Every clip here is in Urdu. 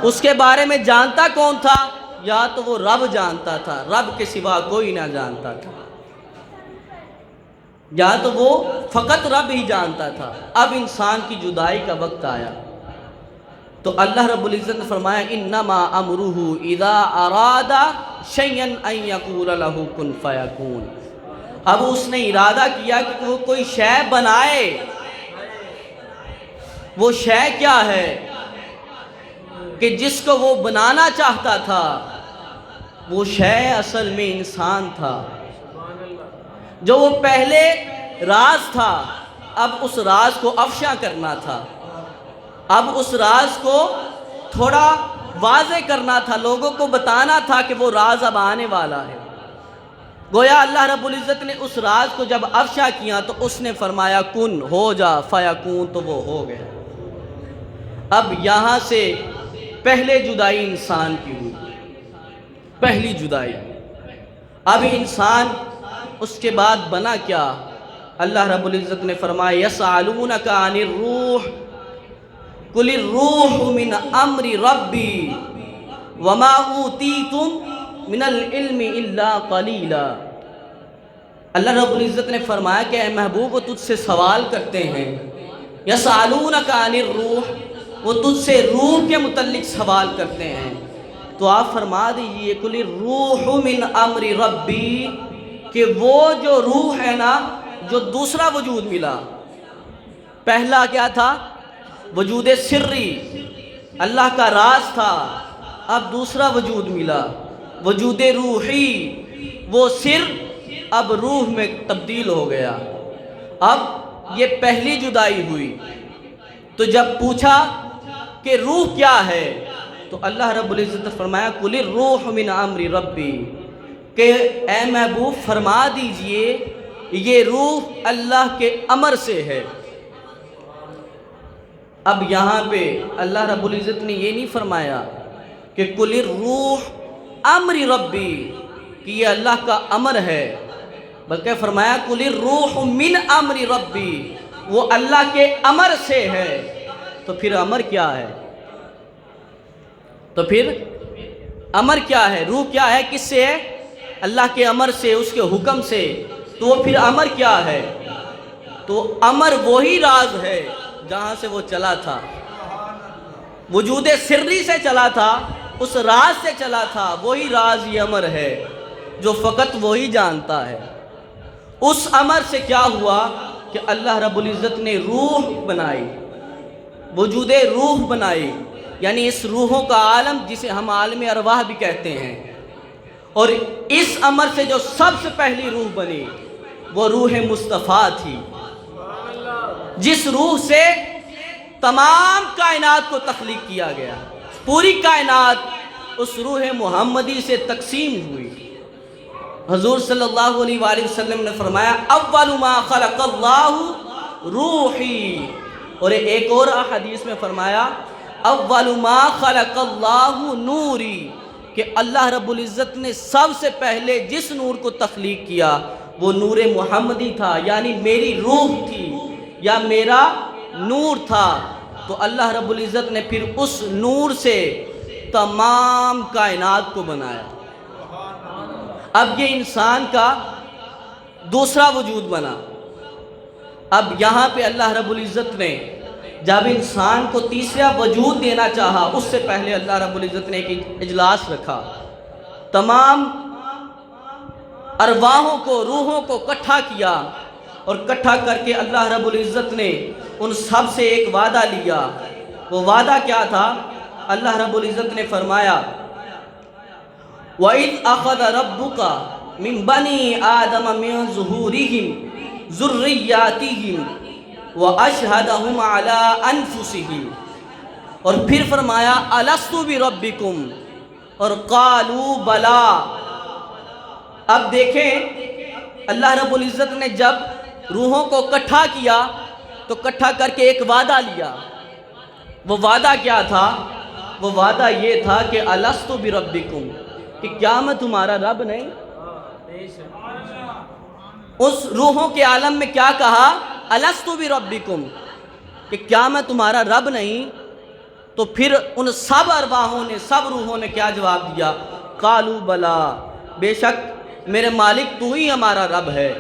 اس کے بارے میں جانتا کون تھا؟ یا تو وہ رب جانتا تھا، رب کے سوا کوئی نہ جانتا تھا، یا تو وہ فقط رب ہی جانتا تھا۔ اب انسان کی جدائی کا وقت آیا تو اللہ رب العزت نے فرمایا انما امرہ اذا اراد شیئا ان یقول له کن فیکون۔ اب اس نے ارادہ کیا کہ وہ کوئی شے بنائے۔ وہ شے کیا ہے کہ جس کو وہ بنانا چاہتا تھا، وہ شے اصل میں انسان تھا، جو وہ پہلے راز تھا، اب اس راز کو افشا کرنا تھا، اب اس راز کو تھوڑا واضح کرنا تھا، لوگوں کو بتانا تھا کہ وہ راز اب آنے والا ہے۔ گویا اللہ رب العزت نے اس راز کو جب افشا کیا تو اس نے فرمایا کن ہو جا فیکون، تو وہ ہو گیا۔ اب یہاں سے پہلے جدائی انسان کی ہوئی، پہلی جدائی۔ اب انسان اس کے بعد بنا کیا؟ اللہ رب العزت نے فرمایا یسألونک عن الروح قل الروح من امر ربی وما اوتیتم من العلم الا قلیلا۔ اللہ رب العزت نے فرمایا کہ اے محبوب وہ تجھ سے سوال کرتے ہیں، یسألونک عن الروح، وہ تجھ سے روح کے متعلق سوال کرتے ہیں، تو آپ فرما دیجئے قل الروح من امر ربی، کہ وہ جو روح ہے نا، جو دوسرا وجود ملا، پہلا کیا تھا؟ وجود سری، اللہ کا راز تھا، اب دوسرا وجود ملا وجود روحی، وہ سر اب روح میں تبدیل ہو گیا۔ اب یہ پہلی جدائی ہوئی۔ تو جب پوچھا کہ روح کیا ہے تو اللہ رب العزت نے فرمایا قل الروح من امر ربی، کہ اے محبوب فرما دیجئے یہ روح اللہ کے امر سے ہے۔ اب یہاں پہ اللہ رب العزت نے یہ نہیں فرمایا کہ قل الروح امر ربی، کہ یہ اللہ کا امر ہے، بلکہ فرمایا قل الروح من امر ربی، وہ اللہ کے امر سے ہے۔ تو پھر امر کیا ہے؟ تو پھر امر کیا ہے؟ روح کیا ہے؟ کس سے ہے؟ اللہ کے امر سے، اس کے حکم سے۔ تو وہ پھر امر کیا ہے؟ تو امر وہی راز ہے جہاں سے وہ چلا تھا، وجود سری سے چلا تھا، اس راز سے چلا تھا، وہی راز یہ امر ہے جو فقط وہی جانتا ہے۔ اس امر سے کیا ہوا کہ اللہ رب العزت نے روح بنائی، وجود روح بنائی، یعنی اس روحوں کا عالم جسے ہم عالم ارواح بھی کہتے ہیں۔ اور اس امر سے جو سب سے پہلی روح بنی وہ روح مصطفیٰ تھی، جس روح سے تمام کائنات کو تخلیق کیا گیا۔ پوری کائنات اس روح محمدی سے تقسیم ہوئی۔ حضور صلی اللہ علیہ وآلہ وسلم نے فرمایا اول ما خلق اللہ روحی، اور ایک اور حدیث میں فرمایا اول ما خلق اللہ نوری، کہ اللہ رب العزت نے سب سے پہلے جس نور کو تخلیق کیا وہ نور محمدی تھا، یعنی میری روح تھی یا میرا نور تھا۔ تو اللہ رب العزت نے پھر اس نور سے تمام کائنات کو بنایا۔ اب یہ انسان کا دوسرا وجود بنا۔ اب یہاں پہ اللہ رب العزت نے جب انسان کو تیسرا وجود دینا چاہا، اس سے پہلے اللہ رب العزت نے ایک اجلاس رکھا، تمام ارواحوں کو، روحوں کو اکٹھا کیا، اور اکٹھا کر کے اللہ رب العزت نے ان سب سے ایک وعدہ لیا۔ وہ وعدہ کیا تھا؟ اللہ رب العزت نے فرمایا وَإِذْ أَخَذَ رَبُّكَ مِنْ بَنِي آدَمَ مِنْ ظُهُورِهِمْ ذُرِّيَّاتِهِمْ وَأَشْهَدَهُمْ عَلَىٰ أَنفُسِهِمْ، اور پھر فرمایا أَلَسْتُ بِرَبِّكُمْ، اور قَالُوا بَلَىٰ۔ اب دیکھیں اللہ رب العزت نے جب روحوں کو اکٹھا کیا تو اکٹھا کر کے ایک وعدہ لیا۔ وہ وعدہ کیا تھا؟ وہ وعدہ یہ تھا کہ أَلَسْتُ بِرَبِّكُمْ، کہ کیا میں تمہارا رب نہیں؟ اس روحوں کے عالم میں کیا کہا؟ أَلَسْتُ بِرَبِّكُمْ، کہ کیا میں تمہارا رب نہیں؟ تو پھر ان سب ارواحوں نے، سب روحوں نے کیا جواب دیا؟ قالوا بلا، بے شک میرے مالک تو ہی ہمارا رب ہے۔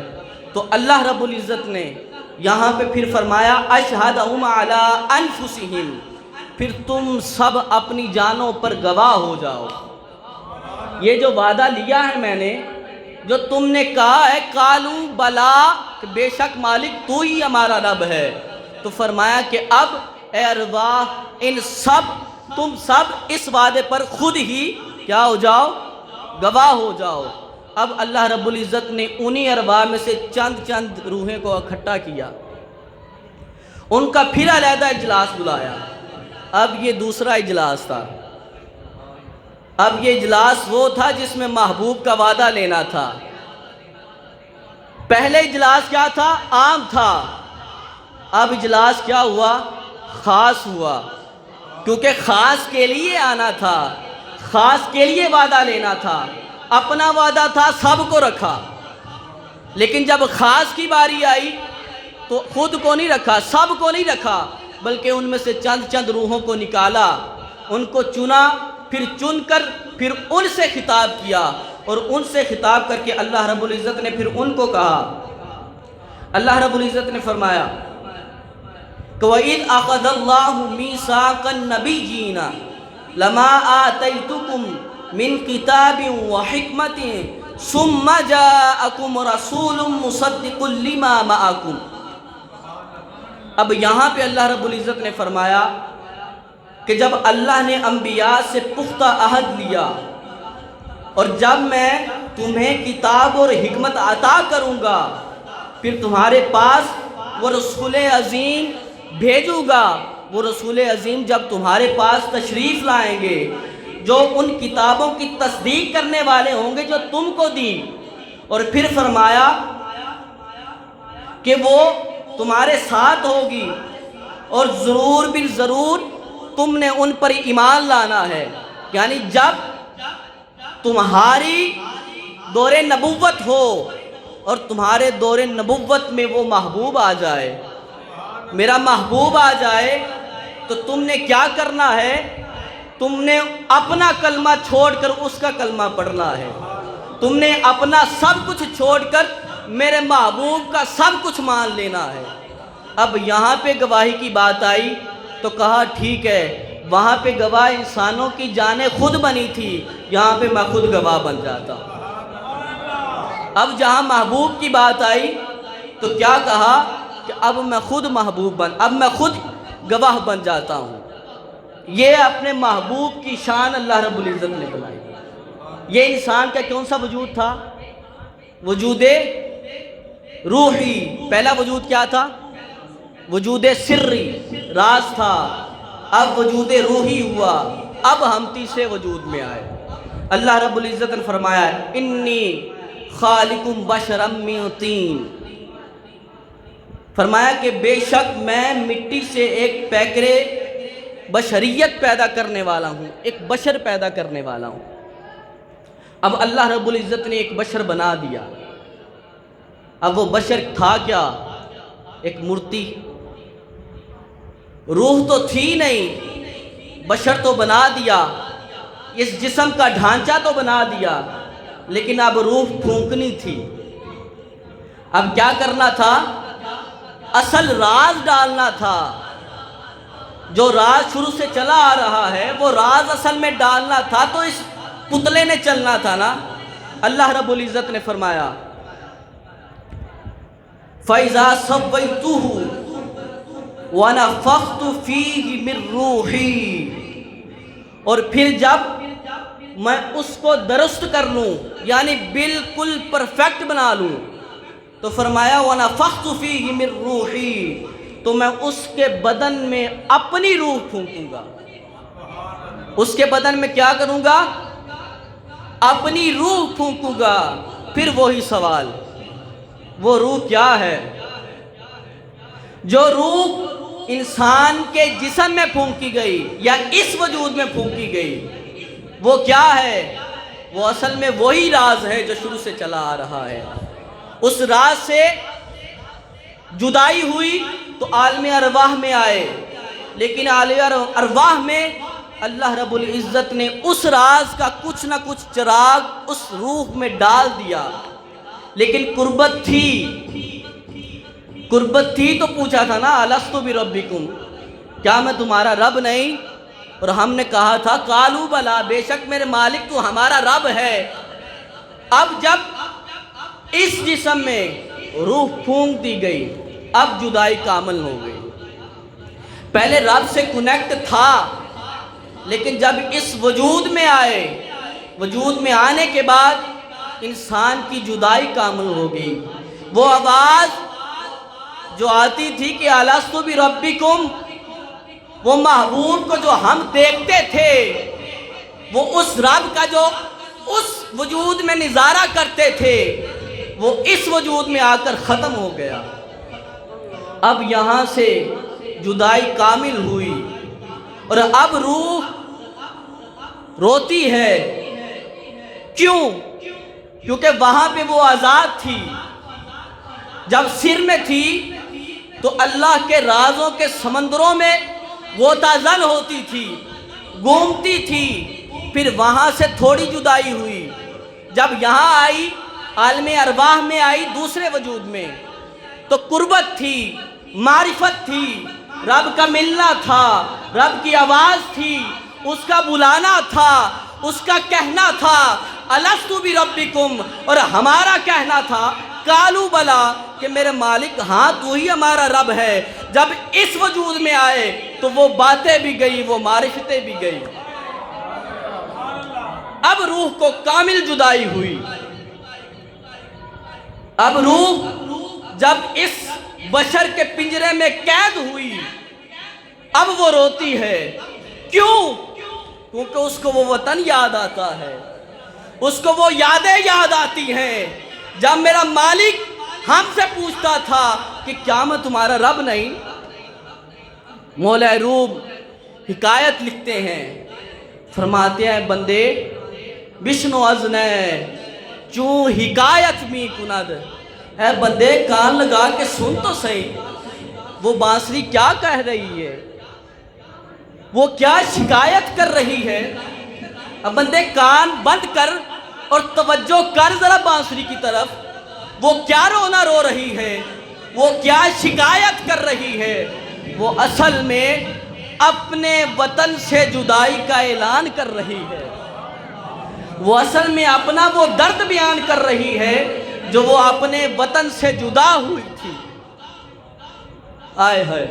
تو اللہ رب العزت نے یہاں پہ پھر فرمایا اشہدہم علی انفسہم، پھر تم سب اپنی جانوں پر گواہ ہو جاؤ۔ یہ جو وعدہ لیا ہے میں نے، جو تم نے کہا ہے قالوا بلا کہ بے شک مالک تو ہی ہمارا رب ہے، تو فرمایا کہ اب اے ارواح ان سب، تم سب اس وعدے پر خود ہی کیا ہو جاؤ؟ گواہ ہو جاؤ۔ اب اللہ رب العزت نے انہی ارواح میں سے چند روحیں کو اکٹھا کیا، ان کا پھر علیحدہ اجلاس بلایا۔ اب یہ دوسرا اجلاس تھا، اب یہ اجلاس وہ تھا جس میں محبوب کا وعدہ لینا تھا۔ پہلے اجلاس کیا تھا؟ عام تھا۔ اب اجلاس کیا ہوا؟ خاص ہوا، کیونکہ خاص کے لیے آنا تھا، خاص کے لیے وعدہ لینا تھا۔ اپنا وعدہ تھا سب کو رکھا، لیکن جب خاص کی باری آئی تو خود کو نہیں رکھا، سب کو نہیں رکھا، بلکہ ان میں سے چند روحوں کو نکالا، ان کو چنا، پھر چن کر پھر ان سے خطاب کیا، اور ان سے خطاب کر کے اللہ رب العزت نے پھر ان کو کہا، اللہ رب العزت نے فرمایا کہ وَإِذْ أَخَذَ اللَّهُ مِيثَاقَ النَّبِيِّينَ لَمَا آتَيْتُكُم مِّن كِتَابٍ وَحِكْمَةٍ ثُمَّ جَاءَكُمْ رَسُولٌ مُصَدِّقٌ لِّمَا مَعَكُمْ۔ اب یہاں پہ اللہ رب العزت نے فرمایا کہ جب اللہ نے انبیاء سے پختہ عہد لیا، اور جب میں تمہیں کتاب اور حکمت عطا کروں گا، پھر تمہارے پاس وہ رسول عظیم بھیجوں گا، وہ رسول عظیم جب تمہارے پاس تشریف لائیں گے، جو ان کتابوں کی تصدیق کرنے والے ہوں گے جو تم کو دی، اور پھر فرمایا کہ وہ تمہارے ساتھ ہوگی، اور ضرور بالضرور تم نے ان پر ایمان لانا ہے۔ یعنی جب تمہاری دور نبوت ہو اور تمہارے دور نبوت میں وہ محبوب آ جائے، میرا محبوب آ جائے، تو تم نے کیا کرنا ہے؟ تم نے اپنا کلمہ چھوڑ کر اس کا کلمہ پڑھنا ہے، تم نے اپنا سب کچھ چھوڑ کر میرے محبوب کا سب کچھ مان لینا ہے۔ اب یہاں پہ گواہی کی بات آئی تو کہا ٹھیک ہے، وہاں پہ گواہ انسانوں کی جانیں خود بنی تھی، یہاں پہ میں خود گواہ بن جاتا ہوں۔ اب جہاں محبوب کی بات آئی تو کیا کہا کہ اب میں خود اب میں خود گواہ بن جاتا ہوں۔ یہ اپنے محبوب کی شان اللہ رب العزت نے بنائی۔ یہ انسان کا کون سا وجود تھا؟ وجود روحی۔ پہلا وجود کیا تھا؟ وجود سری، راز تھا۔ اب وجود روحی ہوا، اب ہم تیسرے وجود میں آئے۔ اللہ رب العزت نے فرمایا انی خالق بشرا من طین، فرمایا کہ بے شک میں مٹی سے ایک پیکرے بشریت پیدا کرنے والا ہوں، ایک بشر پیدا کرنے والا ہوں۔ اب اللہ رب العزت نے ایک بشر بنا دیا۔ اب وہ بشر تھا کیا؟ ایک مورتی، روح تو تھی نہیں، بشر تو بنا دیا، اس جسم کا ڈھانچہ تو بنا دیا، لیکن اب روح پھونکنی تھی۔ اب کیا کرنا تھا؟ اصل راز ڈالنا تھا، جو راز شروع سے چلا آ رہا ہے وہ راز اصل میں ڈالنا تھا، تو اس پتلے نے چلنا تھا نا۔ اللہ رب العزت نے فرمایا فَإِذَا سَوَّيْتُهُ وَنَفَخْتُ فِيهِ مِن رُوحِي، اور پھر جب میں اس کو درست کر لوں، یعنی بالکل پرفیکٹ بنا لوں، تو فرمایا وَنَفَخْتُ فِيهِ مِن رُوحِي، تو میں اس کے بدن میں اپنی روح پھونکوں گا۔ اس کے بدن میں کیا کروں گا؟ اپنی روح پھونکوں گا۔ پھر وہی سوال، وہ روح کیا ہے؟ جو روح انسان کے جسم میں پھونکی گئی یا اس وجود میں پھونکی گئی، وہ کیا ہے؟ وہ اصل میں وہی راز ہے جو شروع سے چلا آ رہا ہے۔ اس راز سے جدائی ہوئی تو عالم ارواح میں آئے، لیکن عالم ارواح میں اللہ رب العزت نے اس راز کا کچھ نہ کچھ چراغ اس روح میں ڈال دیا، لیکن قربت تھی تو پوچھا تھا نا الست بربکم، کیا میں تمہارا رب نہیں؟ اور ہم نے کہا تھا قالوا بلا، بے شک میرے مالک تو ہمارا رب ہے۔ اب جب اس جسم میں روح پھونک دی گئی، اب جدائی کامل ہو گئی۔ پہلے رب سے کنیکٹ تھا، لیکن جب اس وجود میں آئے، وجود میں آنے کے بعد انسان کی جدائی کامل ہو گئی۔ وہ آواز جو آتی تھی کہ الست بربکم، وہ محبوب کو جو ہم دیکھتے تھے، وہ اس رب کا جو اس وجود میں نظارہ کرتے تھے، وہ اس وجود میں آ کر ختم ہو گیا۔ اب یہاں سے جدائی کامل ہوئی، اور اب روح روتی ہے۔ کیوں؟ کیونکہ وہاں پہ وہ آزاد تھی۔ جب سر میں تھی تو اللہ کے رازوں کے سمندروں میں غوطہ زن ہوتی تھی، گھومتی تھی، پھر وہاں سے تھوڑی جدائی ہوئی۔ جب یہاں آئی، عالم ارواح میں آئی، دوسرے وجود میں، تو قربت تھی، معرفت تھی، رب کا ملنا تھا، رب کی آواز تھی، اس کا بلانا تھا، اس کا کہنا تھا الست بربکم، اور ہمارا کہنا تھا قالوا بلا، کہ میرے مالک ہاں تو ہی ہمارا رب ہے۔ جب اس وجود میں آئے تو وہ باتیں بھی گئی، وہ معرفتیں بھی گئی۔ اب روح کو کامل جدائی ہوئی۔ اب روح جب اس بشر کے پنجرے میں قید ہوئی، اب وہ روتی ہے۔ کیوں؟ کیونکہ اس کو وہ وطن یاد آتا ہے، اس کو وہ یادیں یاد آتی ہیں جب میرا مالک ہم سے پوچھتا تھا کہ کیا میں تمہارا رب نہیں؟ مولا روم حکایت لکھتے ہیں، فرماتے ہیں بندے بشنو ازنے چوں حکایت می کند، اے بندے کان لگا کے سن تو صحیح، وہ بانسری کیا کہہ رہی ہے، وہ کیا شکایت کر رہی ہے۔ اب بندے کان بند کر اور توجہ کر ذرا بانسری کی طرف، وہ کیا رونا رو رہی ہے، وہ کیا شکایت کر رہی ہے۔ وہ اصل میں اپنے وطن سے جدائی کا اعلان کر رہی ہے، وہ اصل میں اپنا وہ درد بیان کر رہی ہے جو وہ اپنے وطن سے جدا ہوئی تھی۔ آئے ہے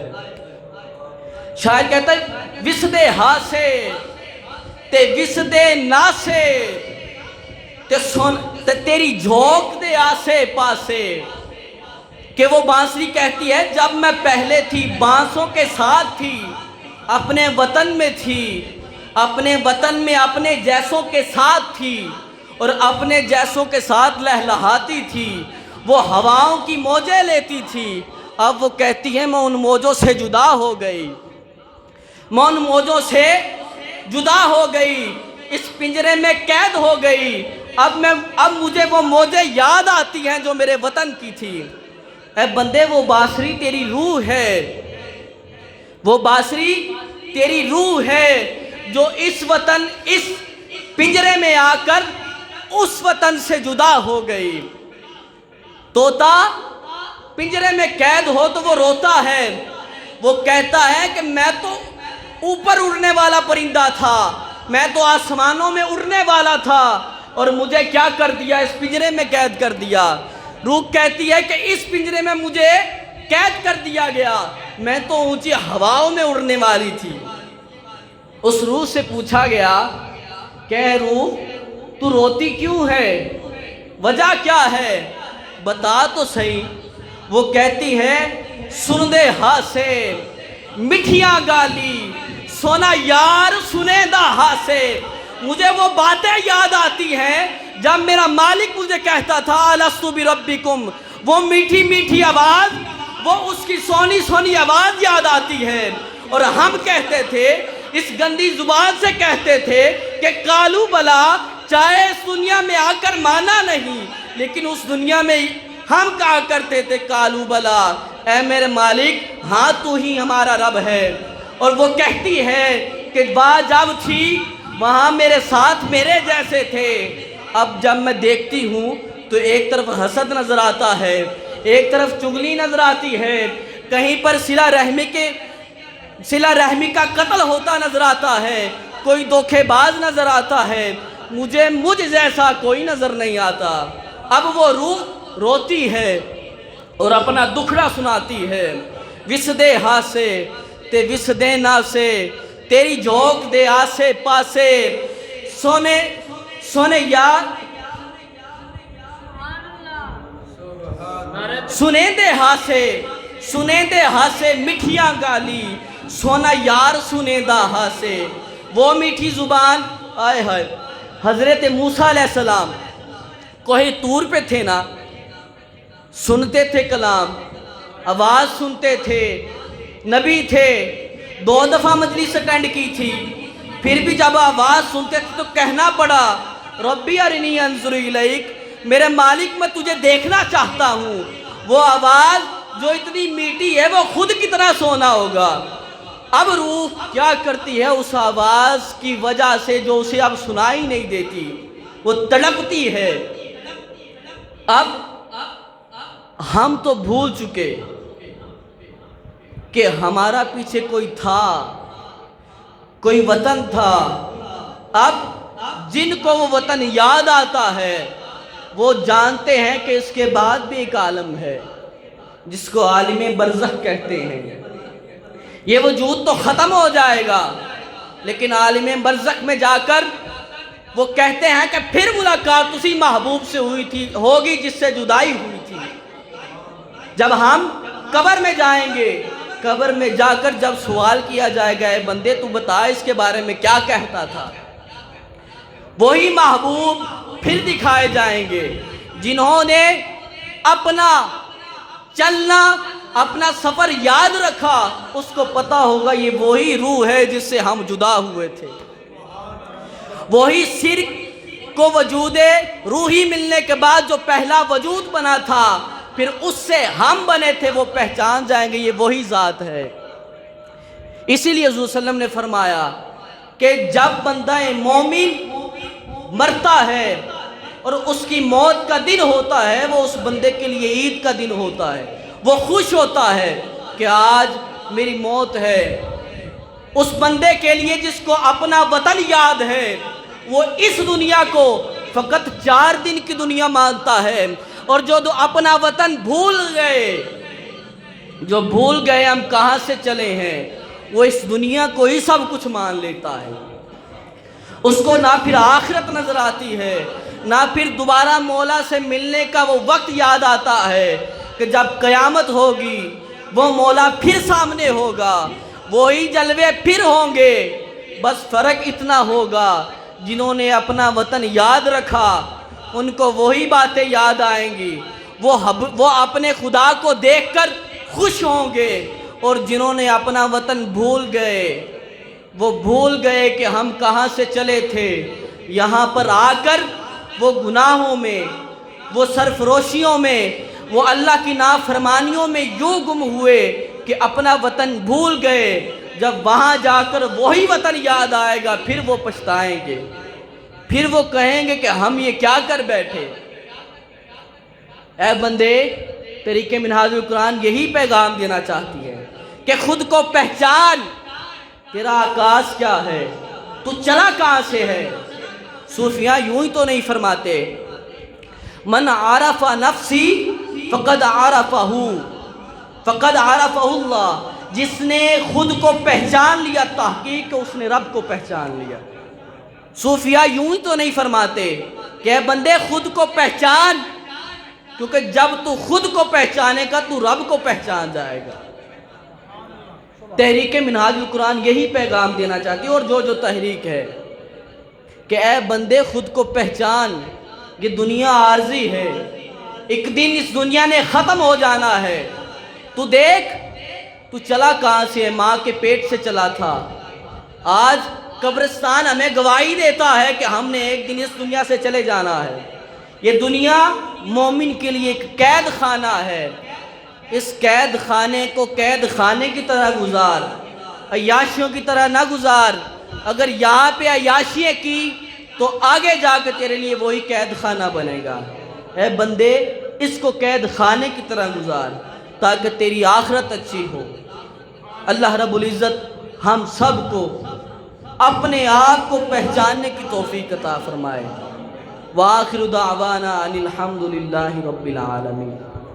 شاید کہتا ہے وسدے ہاسے تے وسدے ناسے تے تیری جھونک دے آسے پاسے، کہ وہ بانسری کہتی ہے جب میں پہلے تھی بانسوں کے ساتھ تھی، اپنے وطن میں تھی، اپنے وطن میں اپنے جیسوں کے ساتھ تھی، اور اپنے جیسوں کے ساتھ لہلہاتی تھی، وہ ہواؤں کی موجیں لیتی تھی۔ اب وہ کہتی ہے میں ان موجوں سے جدا ہو گئی، میں ان موجوں سے جدا ہو گئی، اس پنجرے میں قید ہو گئی۔ اب مجھے وہ موجیں یاد آتی ہیں جو میرے وطن کی تھی۔ اے بندے وہ بانسری تیری روح ہے، وہ بانسری تیری روح ہے جو اس وطن اس پنجرے میں آ کر اس وطن سے جدا ہو گئی۔ طوطا پنجرے میں قید ہو تو وہ روتا ہے، وہ کہتا ہے کہ میں تو اوپر اڑنے والا پرندہ تھا، میں تو آسمانوں میں اڑنے والا تھا، اور مجھے کیا کر دیا، اس پنجرے میں قید کر دیا۔ روح کہتی ہے کہ اس پنجرے میں مجھے قید کر دیا گیا، میں تو اونچی ہواؤں میں اڑنے والی تھی۔ اس روح سے پوچھا گیا کہ روح تو روتی کیوں ہے، وجہ کیا ہے، بتا تو صحیح۔ وہ کہتی ہے سن دے ہاسے مٹھیاں گالی سونا یار سنے دا ہاسے، مجھے وہ باتیں یاد آتی ہیں جب میرا مالک مجھے کہتا تھا الست بربکم، وہ میٹھی میٹھی آواز، وہ اس کی سونی سونی آواز یاد آتی ہے، اور ہم کہتے تھے اس گندی زبان سے کہتے تھے کہ قالوا بلا، چاہے اس دنیا میں آ کر مانا نہیں، لیکن اس دنیا میں ہم کہا کرتے تھے قالوا بلا، اے میرے مالک ہاں تو ہی ہمارا رب ہے۔ اور وہ کہتی ہے کہ وہاں جب تھی وہاں میرے ساتھ میرے جیسے تھے، اب جب میں دیکھتی ہوں تو ایک طرف حسد نظر آتا ہے، ایک طرف چغلی نظر آتی ہے، کہیں پر صلہ رحمی کا قتل ہوتا نظر آتا ہے، کوئی دھوکے باز نظر آتا ہے، مجھ جیسا کوئی نظر نہیں آتا۔ اب وہ روح روتی ہے اور اپنا دکھڑا سناتی ہے، وسدے ہاسے تے وسدے ناسے، تیری جھوک دے آسے پاسے، سونے یار سنیں دے ہاسے مٹھیاں گالی، سونا یار سنیں دا ہاسے۔ وہ میٹھی زبان، آئے ہائے، حضرت موسیٰ علیہ السلام کوہ طور پہ تھے نا، سنتے تھے کلام، آواز سنتے تھے، نبی تھے، 2 دفعہ مجلس اٹینڈ کی تھی، پھر بھی جب آواز سنتے تھے تو کہنا پڑا ربی ارنی انظر الیک، میرے مالک میں تجھے دیکھنا چاہتا ہوں۔ وہ آواز جو اتنی میٹھی ہے وہ خود کتنا سونا ہوگا۔ اب روح کیا کرتی ہے اس آواز کی وجہ سے جو اسے اب سنائی نہیں دیتی، وہ تڑپتی ہے۔ اب ہم تو بھول چکے کہ ہمارا پیچھے کوئی تھا، کوئی وطن تھا۔ اب جن کو وہ وطن یاد آتا ہے وہ جانتے ہیں کہ اس کے بعد بھی ایک عالم ہے جس کو عالم برزخ کہتے ہیں۔ یہ وجود تو ختم ہو جائے گا، لیکن عالم برزخ میں جا کر وہ کہتے ہیں کہ پھر ملاقات اسی محبوب سے ہوگی جس سے جدائی ہوئی تھی۔ جب ہم قبر میں جائیں گے، قبر میں جا کر جب سوال کیا جائے گا اے بندے تو بتا اس کے بارے میں کیا کہتا تھا، وہی محبوب پھر دکھائے جائیں گے جنہوں نے اپنا چلنا، اپنا سفر یاد رکھا، اس کو پتا ہوگا یہ وہی روح ہے جس سے ہم جدا ہوئے تھے۔ وہی سر کو وجود روحی ملنے کے بعد جو پہلا وجود بنا تھا، پھر اس سے ہم بنے تھے، وہ پہچان جائیں گے یہ وہی ذات ہے۔ اسی لیے حضور صلی اللہ علیہ وسلم نے فرمایا کہ جب بندہ مومن مرتا ہے اور اس کی موت کا دن ہوتا ہے، وہ اس بندے کے لیے عید کا دن ہوتا ہے، وہ خوش ہوتا ہے کہ آج میری موت ہے۔ اس بندے کے لیے جس کو اپنا وطن یاد ہے، وہ اس دنیا کو فقط 4 دن کی دنیا مانتا ہے، اور جو اپنا وطن بھول گئے ہم کہاں سے چلے ہیں، وہ اس دنیا کو ہی سب کچھ مان لیتا ہے۔ اس کو نہ پھر آخرت نظر آتی ہے، نہ پھر دوبارہ مولا سے ملنے کا وہ وقت یاد آتا ہے کہ جب قیامت ہوگی وہ مولا پھر سامنے ہوگا، وہی جلوے پھر ہوں گے۔ بس فرق اتنا ہوگا جنہوں نے اپنا وطن یاد رکھا ان کو وہی باتیں یاد آئیں گی، وہ اپنے خدا کو دیکھ کر خوش ہوں گے، اور جنہوں نے اپنا وطن بھول گئے، وہ بھول گئے کہ ہم کہاں سے چلے تھے، یہاں پر آ کر وہ گناہوں میں، وہ سرفروشیوں میں، وہ اللہ کی نافرمانیوں میں یوں گم ہوئے کہ اپنا وطن بھول گئے۔ جب وہاں جا کر وہی وطن یاد آئے گا پھر وہ پچھتائیں گے، پھر وہ کہیں گے کہ ہم یہ کیا کر بیٹھے۔ اے بندے، طریقہ منہاج القرآن یہی پیغام دینا چاہتی ہے کہ خود کو پہچان، تیرا آغاز کیا ہے، تو چلا کہاں سے ہے۔ صوفیاء یوں ہی تو نہیں فرماتے من عرف نفسی فقد عرفہ اللہ، جس نے خود کو پہچان لیا، تحقیق اس نے رب کو پہچان لیا۔ صوفیاء یوں ہی تو نہیں فرماتے کہ اے بندے خود کو پہچان، کیونکہ جب تو خود کو پہچانے گا تو رب کو پہچان جائے گا۔ تحریک منہاج القرآن یہی پیغام دینا چاہتی ہے، اور جو تحریک ہے کہ اے بندے خود کو پہچان، یہ دنیا عارضی ہے، ایک دن اس دنیا نے ختم ہو جانا ہے۔ تو دیکھ تو چلا کہاں سے ہے، ماں کے پیٹ سے چلا تھا۔ آج قبرستان ہمیں گواہی دیتا ہے کہ ہم نے ایک دن اس دنیا سے چلے جانا ہے۔ یہ دنیا مومن کے لیے ایک قید خانہ ہے، اس قید خانے کو قید خانے کی طرح گزار، عیاشیوں کی طرح نہ گزار. اگر یہاں پہ عیاشیاں کی تو آگے جا کے تیرے لیے وہی قید خانہ بنے گا. اے بندے اس کو قید خانے کی طرح گزار تاکہ تیری آخرت اچھی ہو. اللہ رب العزت ہم سب کو اپنے آپ کو پہچاننے کی توفیق عطا فرمائے. وآخر دعوانا ان الحمد للہ رب العالمین.